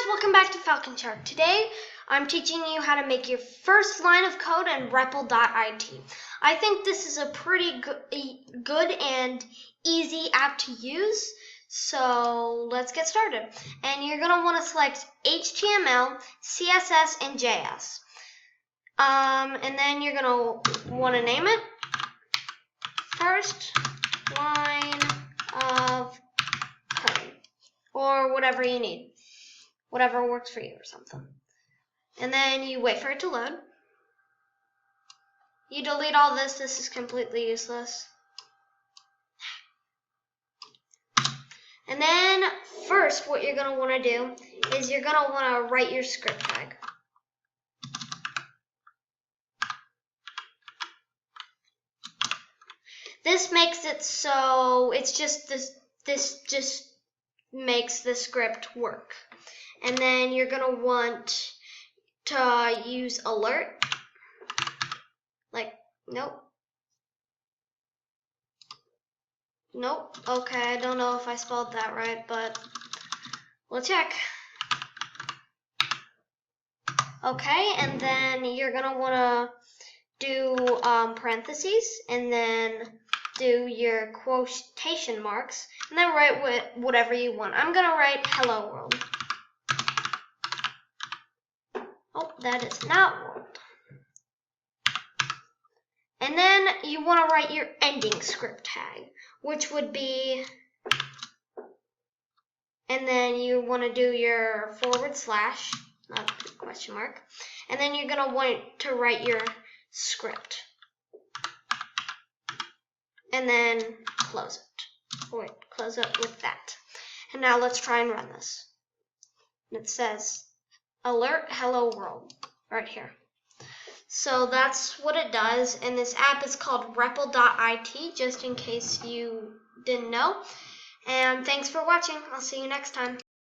welcome back to Falcon Shark. Today, I'm teaching you how to make your first line of code in REPL.it. I think this is a pretty good and easy app to use, so let's get started. And you're going to want to select HTML, CSS, and JS. And then you're going to want to name it First Line of Code, or whatever you need. Whatever works for you or something. And then you wait for it to load. You delete all this. This is completely useless. And then first what you're going to want to do is you're going to want to write your script tag. This makes it so it's just this just makes the script work. And then you're going to want to use alert. Nope. Okay, I don't know if I spelled that right, but we'll check. Okay, and then you're going to want to do parentheses, and then do your quotation marks, and then write whatever you want. I'm going to write hello world. Oh, that is not world. And then you want to write your ending script tag, which would be, and then you want to do your /, not question mark, and then you're going to want to write your script. And then close it. Wait, close it with that. And now let's try and run this. And it says, alert hello world, right here. So that's what it does, and this app is called REPL.it, just in case you didn't know. And thanks for watching. I'll see you next time.